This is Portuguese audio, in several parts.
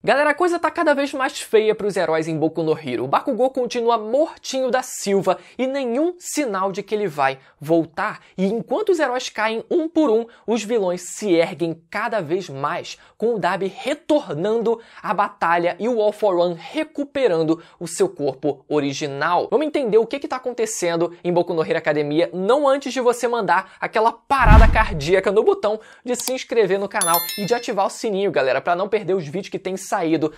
Galera, a coisa tá cada vez mais feia para os heróis em Boku no Hero. O Bakugou continua mortinho da Silva e nenhum sinal de que ele vai voltar. E enquanto os heróis caem um por um, os vilões se erguem cada vez mais, com o Dabi retornando à batalha e o All For One recuperando o seu corpo original. Vamos entender o que tá acontecendo em Boku no Hero Academia, não antes de você mandar aquela parada cardíaca no botão de se inscrever no canal e de ativar o sininho, galera, para não perder os vídeos que tem saído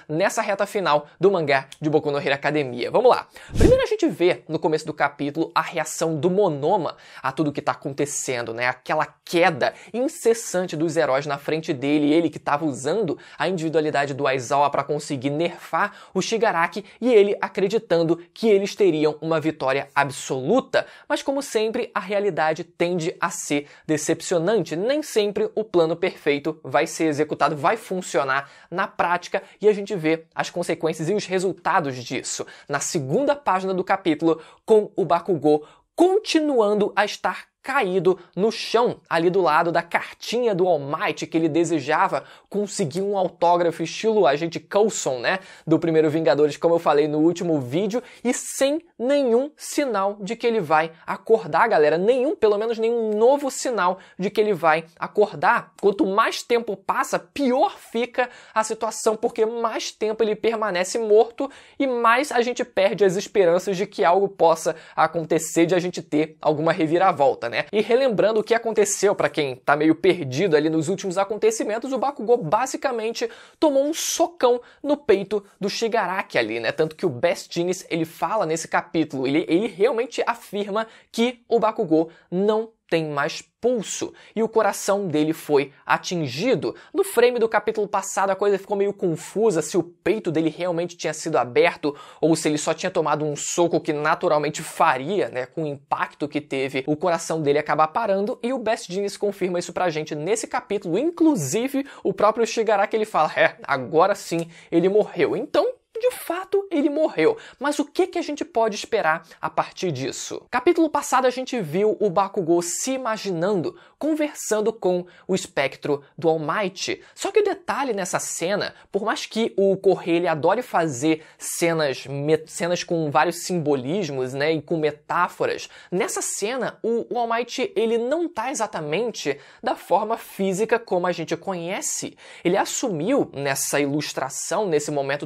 nessa reta final do mangá de Boku no Hero Academia. Vamos lá. Primeiro a gente vê no começo do capítulo a reação do Monoma a tudo que tá acontecendo, né? Aquela queda incessante dos heróis na frente dele, ele que estava usando a individualidade do Aizawa para conseguir nerfar o Shigaraki e ele acreditando que eles teriam uma vitória absoluta. Mas como sempre, a realidade tende a ser decepcionante. Nem sempre o plano perfeito vai ser executado, vai funcionar na prática, e a gente vê as consequências e os resultados disso na segunda página do capítulo, com o Bakugou continuando a estar caído no chão, ali do lado da cartinha do All Might que ele desejava conseguir um autógrafo estilo agente Coulson, né, do primeiro Vingadores, como eu falei no último vídeo, e sem nenhum sinal de que ele vai acordar, galera, pelo menos nenhum novo sinal de que ele vai acordar. Quanto mais tempo passa, pior fica a situação, porque mais tempo ele permanece morto e mais a gente perde as esperanças de que algo possa acontecer, de a gente ter alguma reviravolta, né? E relembrando o que aconteceu, para quem tá meio perdido ali nos últimos acontecimentos, o Bakugou basicamente tomou um socão no peito do Shigaraki ali, né? Tanto que o Best Jeans, ele fala nesse capítulo, ele realmente afirma que o Bakugou não tem mais pulso e o coração dele foi atingido. No frame do capítulo passado a coisa ficou meio confusa se o peito dele realmente tinha sido aberto ou se ele só tinha tomado um soco que naturalmente faria, né, com o impacto que teve, o coração dele acabar parando, e o Best Jeans confirma isso pra gente nesse capítulo. Inclusive o próprio Shigaraki, ele fala, agora sim ele morreu. Então, de fato, ele morreu. Mas o que a gente pode esperar a partir disso? Capítulo passado a gente viu o Bakugou se imaginando, conversando com o espectro do All Might. Só que o detalhe nessa cena, por mais que o Correia ele adore fazer cenas com vários simbolismos, né, e com metáforas, nessa cena o All Might ele não tá exatamente da forma física como a gente conhece. Ele assumiu nessa ilustração, nesse momento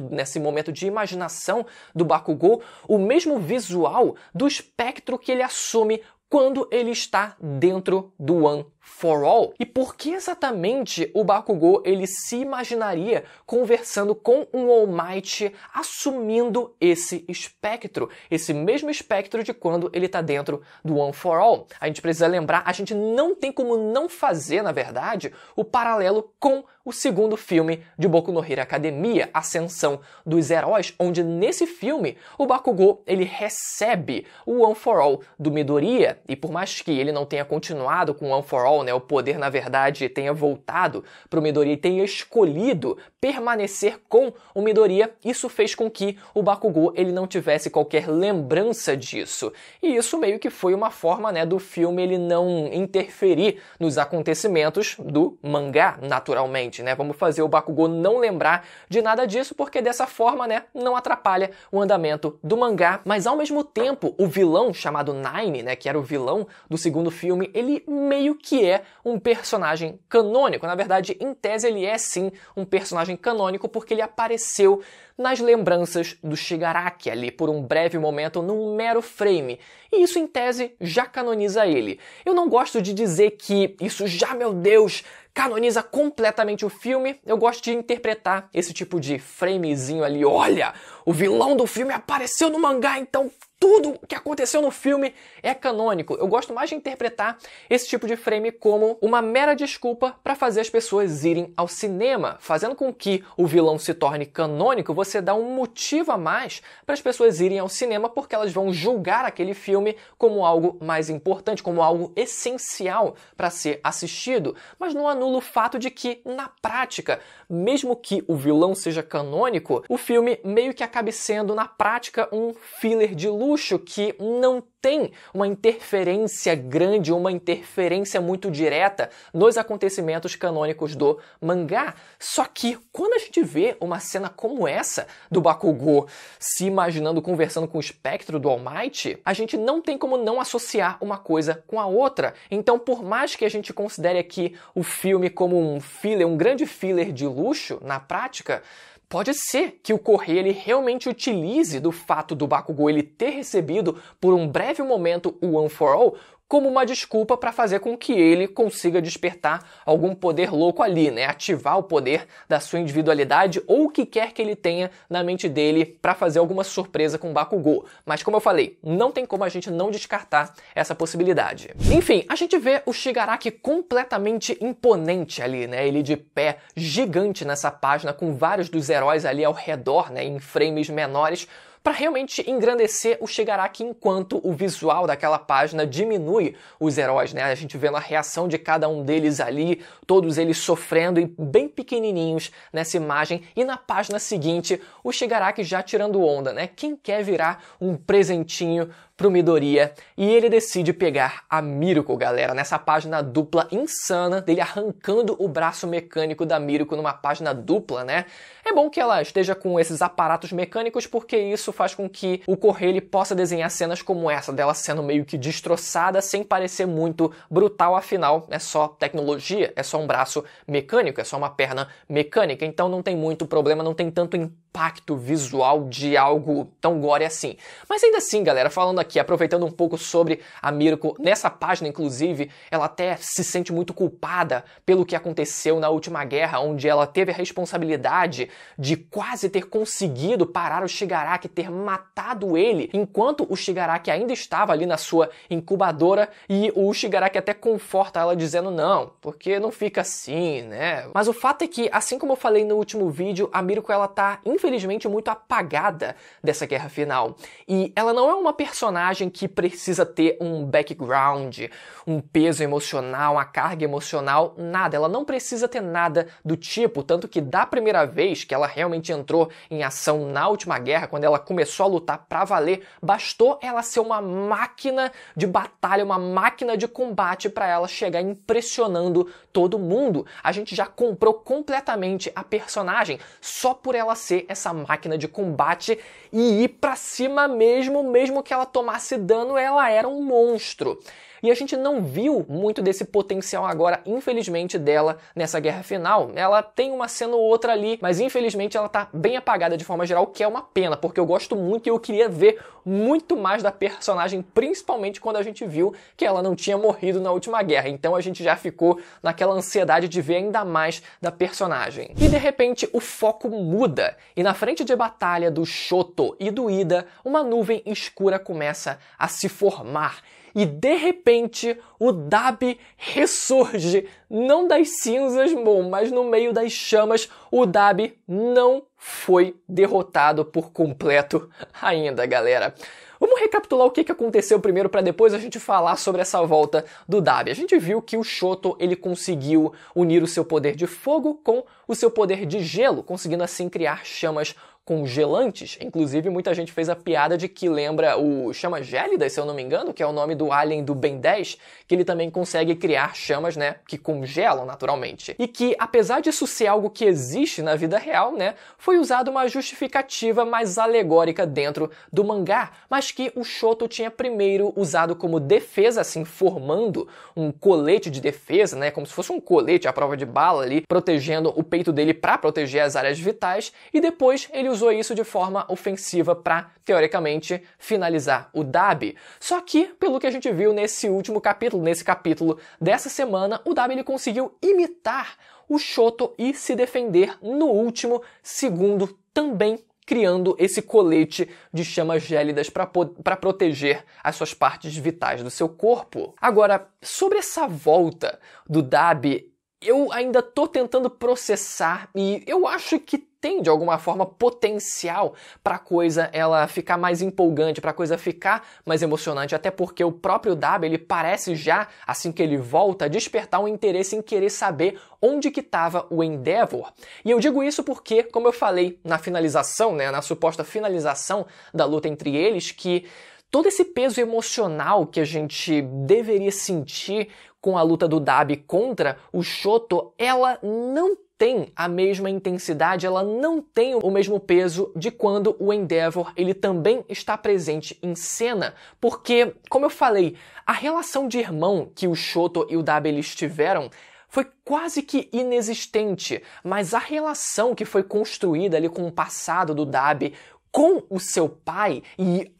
de imaginação do Bakugou, o mesmo visual do espectro que ele assume quando ele está dentro do One For All. E por que exatamente o Bakugou ele se imaginaria conversando com um All Might assumindo esse espectro, esse mesmo espectro de quando ele está dentro do One For All? A gente precisa lembrar, a gente não tem como não fazer, na verdade, o paralelo com o segundo filme de Boku no Hero Academia, Ascensão dos Heróis, onde nesse filme o Bakugou ele recebe o One For All do Midoriya, e por mais que ele não tenha continuado com o One For All, né, o poder na verdade tenha voltado para o Midoriya e tenha escolhido permanecer com o Midoriya, isso fez com que o Bakugou ele não tivesse qualquer lembrança disso. E isso meio que foi uma forma, né, do filme ele não interferir nos acontecimentos do mangá, naturalmente, né? Vamos fazer o Bakugou não lembrar de nada disso, porque dessa forma, né, não atrapalha o andamento do mangá. Mas ao mesmo tempo, o vilão chamado Nine, né, que era o vilão do segundo filme, ele meio que é um personagem canônico. Na verdade, em tese, ele é sim um personagem canônico, porque ele apareceu nas lembranças do Shigaraki ali por um breve momento, num mero frame. E isso, em tese, já canoniza ele. Eu não gosto de dizer que isso já, meu Deus, canoniza completamente o filme. Eu gosto de interpretar esse tipo de framezinho ali. Olha, o vilão do filme apareceu no mangá, então tudo que aconteceu no filme é canônico. Eu gosto mais de interpretar esse tipo de frame como uma mera desculpa para fazer as pessoas irem ao cinema, fazendo com que o vilão se torne canônico. Você dá um motivo a mais para as pessoas irem ao cinema, porque elas vão julgar aquele filme como algo mais importante, como algo essencial para ser assistido. Mas não anula o fato de que, na prática, mesmo que o vilão seja canônico, o filme meio que acabe sendo, na prática, um filler de luxo que não tem uma interferência grande, uma interferência muito direta nos acontecimentos canônicos do mangá. Só que quando a gente vê uma cena como essa do Bakugou se imaginando conversando com o espectro do All Might, a gente não tem como não associar uma coisa com a outra. Então, por mais que a gente considere aqui o filme como um filler, um grande filler de luxo, na prática, pode ser que o Correia ele realmente utilize do fato do Bakugou ele ter recebido por um breve momento o One for All como uma desculpa para fazer com que ele consiga despertar algum poder louco ali, né? Ativar o poder da sua individualidade ou o que quer que ele tenha na mente dele para fazer alguma surpresa com o Bakugou. Mas como eu falei, não tem como a gente não descartar essa possibilidade. Enfim, a gente vê o Shigaraki completamente imponente ali, né? Ele de pé, gigante nessa página, com vários dos heróis ali ao redor, né? Em frames menores, para realmente engrandecer o Shigaraki enquanto o visual daquela página diminui os heróis, né? A gente vê a reação de cada um deles ali, todos eles sofrendo e bem pequenininhos nessa imagem, e na página seguinte o Shigaraki já tirando onda, né? Quem quer virar um presentinho pro Midoriya, e ele decide pegar a Miruko, galera, nessa página dupla insana dele arrancando o braço mecânico da Miruko numa página dupla, né? É bom que ela esteja com esses aparatos mecânicos, porque isso faz com que o Correia ele possa desenhar cenas como essa, dela sendo meio que destroçada, sem parecer muito brutal, afinal, é só tecnologia, é só um braço mecânico, é só uma perna mecânica, então não tem muito problema, não tem tanto impacto visual de algo tão gore assim. Mas ainda assim, galera, falando aqui, aproveitando um pouco sobre a Miruko, nessa página, inclusive, ela até se sente muito culpada pelo que aconteceu na última guerra, onde ela teve a responsabilidade de quase ter conseguido parar o Shigaraki, ter matado ele, enquanto o Shigaraki ainda estava ali na sua incubadora, e o Shigaraki até conforta ela dizendo não, porque não fica assim, né? Mas o fato é que, assim como eu falei no último vídeo, a Miruko ela tá infelizmente muito apagada dessa guerra final. E ela não é uma personagem que precisa ter um background, um peso emocional, uma carga emocional, nada. Ela não precisa ter nada do tipo, tanto que da primeira vez que ela realmente entrou em ação na última guerra, quando ela começou a lutar pra valer, bastou ela ser uma máquina de batalha, uma máquina de combate para ela chegar impressionando todo mundo. A gente já comprou completamente a personagem só por ela ser essa máquina de combate e ir pra cima mesmo que ela tomasse dano, ela era um monstro. E a gente não viu muito desse potencial agora, infelizmente, dela nessa guerra final. Ela tem uma cena ou outra ali, mas infelizmente ela tá bem apagada de forma geral, que é uma pena, porque eu gosto muito e eu queria ver muito mais da personagem, principalmente quando a gente viu que ela não tinha morrido na última guerra. Então a gente já ficou naquela ansiedade de ver ainda mais da personagem. E de repente o foco muda, e na frente de batalha do Shoto e do Ida, uma nuvem escura começa a se formar. E de repente o Dabi ressurge, não das cinzas, bom, mas no meio das chamas. O Dabi não foi derrotado por completo ainda, galera. Vamos recapitular o que aconteceu primeiro para depois a gente falar sobre essa volta do Dabi. A gente viu que o Shoto ele conseguiu unir o seu poder de fogo com o seu poder de gelo, conseguindo assim criar chamas congelantes. Inclusive, muita gente fez a piada de que lembra o Chamas Gélidas, se eu não me engano, que é o nome do alien do Ben 10, que ele também consegue criar chamas, né, que congelam naturalmente. E que, apesar disso ser algo que existe na vida real, né, foi usado uma justificativa mais alegórica dentro do mangá, mas que o Shoto tinha primeiro usado como defesa, assim, formando um colete de defesa, né, como se fosse um colete à prova de bala ali, protegendo o peito dele para proteger as áreas vitais, e depois ele usou isso de forma ofensiva para, teoricamente, finalizar o Dabi. Só que, pelo que a gente viu nesse último capítulo, nesse capítulo dessa semana, o Dabi ele conseguiu imitar o Shoto e se defender no último segundo também, criando esse colete de chamas gélidas para proteger as suas partes vitais do seu corpo. Agora, sobre essa volta do Dabi, eu ainda tô tentando processar e eu acho que tem, de alguma forma, potencial para a coisa ela ficar mais empolgante, para a coisa ficar mais emocionante, até porque o próprio Dabi, ele parece já, assim que ele volta, despertar um interesse em querer saber onde que estava o Endeavor. E eu digo isso porque, como eu falei na finalização, né, na suposta finalização da luta entre eles, que todo esse peso emocional que a gente deveria sentir com a luta do Dabi contra o Shoto, ela não tem a mesma intensidade, ela não tem o mesmo peso de quando o Endeavor ele também está presente em cena, porque, como eu falei, a relação de irmão que o Shoto e o Dabi eles tiveram foi quase que inexistente, mas a relação que foi construída ali com o passado do Dabi com o seu pai e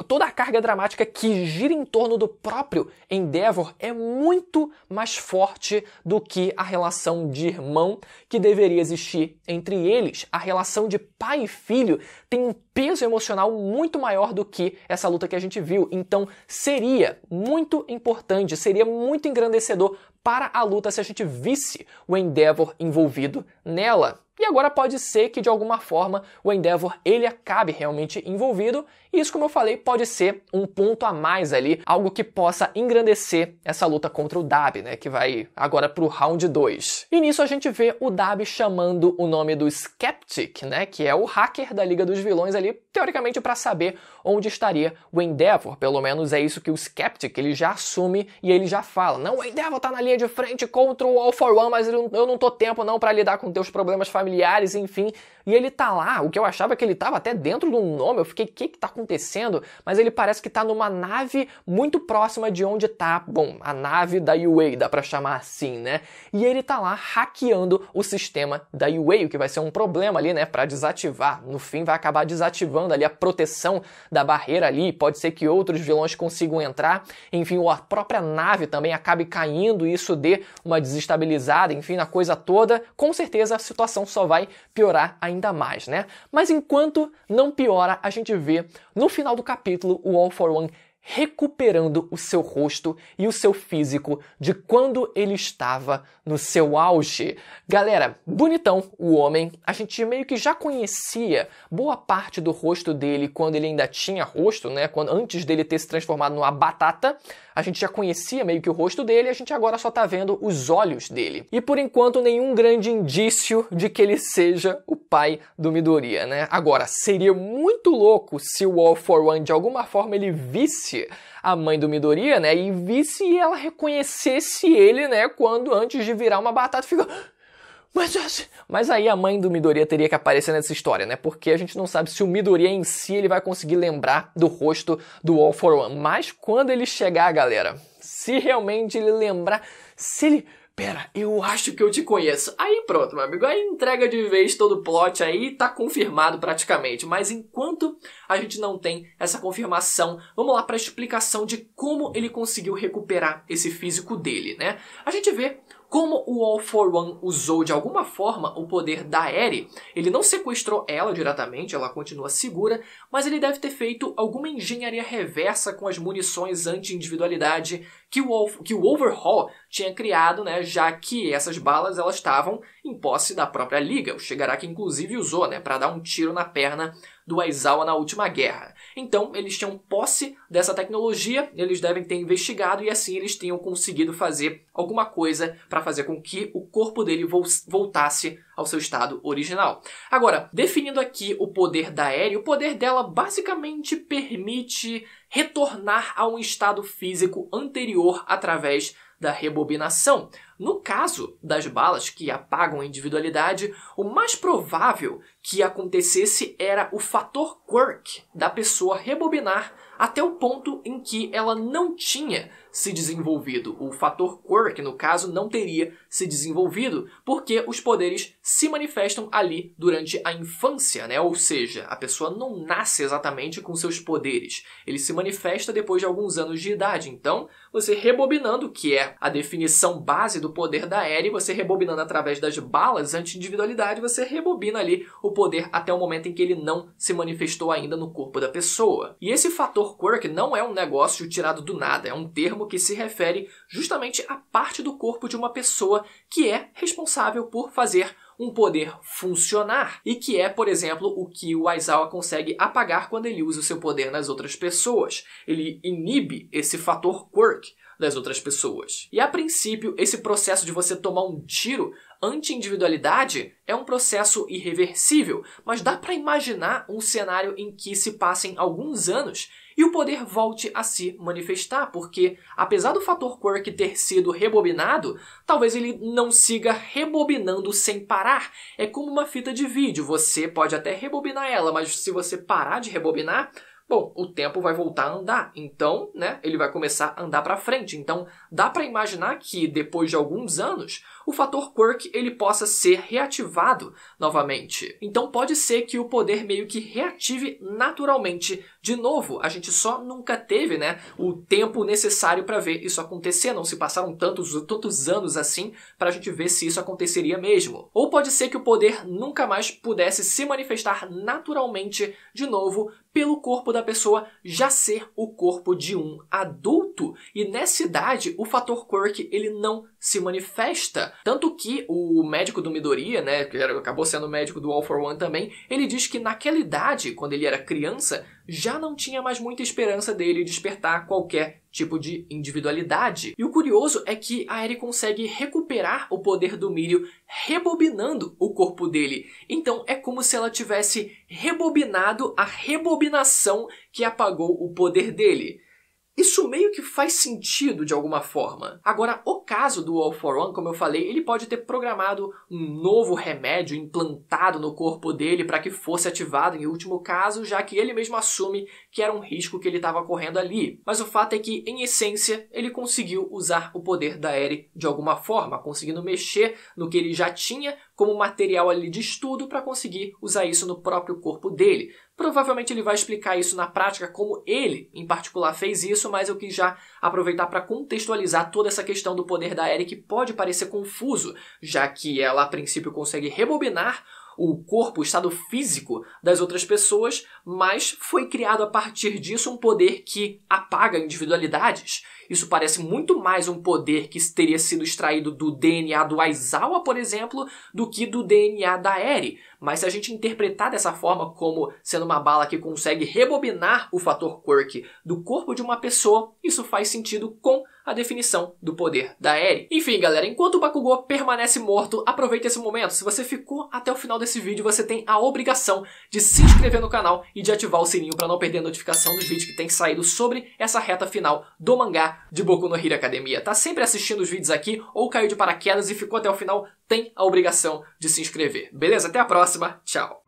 toda a carga dramática que gira em torno do próprio Endeavor é muito mais forte do que a relação de irmão que deveria existir entre eles. A relação de pai e filho tem um peso emocional muito maior do que essa luta que a gente viu. Então seria muito importante, seria muito engrandecedor para a luta se a gente visse o Endeavor envolvido nela. E agora pode ser que, de alguma forma, o Endeavor ele acabe realmente envolvido, e isso, como eu falei, pode ser um ponto a mais ali, algo que possa engrandecer essa luta contra o Dabi, né, que vai agora pro round 2. E nisso a gente vê o Dabi chamando o nome do Skeptic, né, que é o hacker da Liga dos Vilões ali, teoricamente para saber onde estaria o Endeavor. Pelo menos é isso que o Skeptic ele já assume e ele já fala. Não, o Endeavor tá na linha de frente contra o All for One, mas eu não tô tempo não para lidar com teus problemas familiares, enfim. E ele tá lá, o que eu achava que ele tava até dentro do nome, eu fiquei, o que tá acontecendo? Mas ele parece que tá numa nave muito próxima de onde tá, bom, a nave da UA, dá pra chamar assim, né? E ele tá lá hackeando o sistema da UA, o que vai ser um problema ali, né, pra desativar. No fim vai acabar desativando ali a proteção da barreira ali, pode ser que outros vilões consigam entrar, enfim, a própria nave também acabe caindo e isso dê uma desestabilizada, enfim, na coisa toda. Com certeza a situação só vai piorar ainda mais, né? Mas enquanto não piora, a gente vê no final do capítulo o All for One recuperando o seu rosto e o seu físico de quando ele estava no seu auge. Galera, bonitão o homem, a gente meio que já conhecia boa parte do rosto dele quando ele ainda tinha rosto, né? Antes dele ter se transformado numa batata, a gente já conhecia meio que o rosto dele, a gente agora só tá vendo os olhos dele. E por enquanto nenhum grande indício de que ele seja o pai do Midoriya, né? Agora, seria muito louco se o All for One de alguma forma ele visse a mãe do Midoriya, né, e visse e ela reconhecesse ele, né, quando antes de virar uma batata fica... Mas aí a mãe do Midoriya teria que aparecer nessa história, né, porque a gente não sabe se o Midoriya em si ele vai conseguir lembrar do rosto do All for One. Mas quando ele chegar, galera, se realmente ele lembrar, se ele... Pera, eu acho que eu te conheço. Aí pronto, meu amigo, aí entrega de vez todo o plot aí, tá confirmado praticamente. Mas enquanto a gente não tem essa confirmação, vamos lá para a explicação de como ele conseguiu recuperar esse físico dele, né? A gente vê como o All for One usou de alguma forma o poder da Eri. Ele não sequestrou ela diretamente, ela continua segura, mas ele deve ter feito alguma engenharia reversa com as munições anti-individualidade que o Overhaul tinha criado, né, já que essas balas elas estavam em posse da própria Liga. O Shigaraki inclusive usou, né, para dar um tiro na perna do Aizawa na última guerra. Então, eles tinham posse dessa tecnologia, eles devem ter investigado e assim eles tenham conseguido fazer alguma coisa para fazer com que o corpo dele voltasse ao seu estado original. Agora, definindo aqui o poder da Eri, o poder dela basicamente permite retornar a um estado físico anterior através da rebobinação. No caso das balas que apagam a individualidade, o mais provável que acontecesse era o fator quirk da pessoa rebobinar até o ponto em que ela não tinha se desenvolvido. O fator quirk, no caso, não teria se desenvolvido porque os poderes se manifestam ali durante a infância, né? Ou seja, a pessoa não nasce exatamente com seus poderes. Ele se manifesta depois de alguns anos de idade. Então, você rebobinando, que é a definição base do poder da Eri, você rebobinando através das balas anti-individualidade, você rebobina ali o poder até o momento em que ele não se manifestou ainda no corpo da pessoa. E esse fator quirk não é um negócio tirado do nada, é um termo que se refere justamente à parte do corpo de uma pessoa que é responsável por fazer um poder funcionar e que é, por exemplo, o que o Aizawa consegue apagar quando ele usa o seu poder nas outras pessoas. Ele inibe esse fator quirk. das outras pessoas. E a princípio, esse processo de você tomar um tiro anti-individualidade é um processo irreversível, mas dá para imaginar um cenário em que se passem alguns anos e o poder volte a se manifestar, porque apesar do fator quirk ter sido rebobinado, talvez ele não siga rebobinando sem parar. É como uma fita de vídeo, você pode até rebobinar ela, mas se você parar de rebobinar, bom, o tempo vai voltar a andar, então, né, ele vai começar a andar para frente. Então, dá para imaginar que depois de alguns anos, o fator quirk ele possa ser reativado novamente. Então, pode ser que o poder meio que reative naturalmente de novo. A gente só nunca teve, né, o tempo necessário para ver isso acontecer. Não se passaram tantos anos assim para a gente ver se isso aconteceria mesmo. Ou pode ser que o poder nunca mais pudesse se manifestar naturalmente de novo pelo corpo da pessoa já ser o corpo de um adulto. E nessa idade, o fator quirk ele não se manifesta. Tanto que o médico do Midoriya, né, que acabou sendo médico do All for One também, ele diz que naquela idade, quando ele era criança, já não tinha mais muita esperança dele despertar qualquer tipo de individualidade. E o curioso é que a Eri consegue recuperar o poder do Mirio rebobinando o corpo dele. Então é como se ela tivesse rebobinado a rebobinação que apagou o poder dele. Isso meio que faz sentido de alguma forma. Agora, o caso do All for One, como eu falei, ele pode ter programado um novo remédio implantado no corpo dele para que fosse ativado em último caso, já que ele mesmo assume que era um risco que ele estava correndo ali. Mas o fato é que, em essência, ele conseguiu usar o poder da Eri de alguma forma, conseguindo mexer no que ele já tinha como material ali de estudo para conseguir usar isso no próprio corpo dele. Provavelmente ele vai explicar isso na prática, como ele, em particular, fez isso, mas eu quis já aproveitar para contextualizar toda essa questão do poder da Eri, que pode parecer confuso, já que ela, a princípio, consegue rebobinar o corpo, o estado físico das outras pessoas, mas foi criado a partir disso um poder que apaga individualidades. Isso parece muito mais um poder que teria sido extraído do DNA do Aizawa, por exemplo, do que do DNA da Eri. Mas se a gente interpretar dessa forma como sendo uma bala que consegue rebobinar o fator quirk do corpo de uma pessoa, isso faz sentido com a definição do poder da Eri. Enfim, galera, enquanto o Bakugou permanece morto, aproveite esse momento. Se você ficou até o final desse vídeo, você tem a obrigação de se inscrever no canal e de ativar o sininho para não perder a notificação dos vídeos que tem saído sobre essa reta final do mangá de Boku no Hero Academia. Tá sempre assistindo os vídeos aqui ou caiu de paraquedas e ficou até o final, tem a obrigação de se inscrever. Beleza? Até a próxima. Tchau.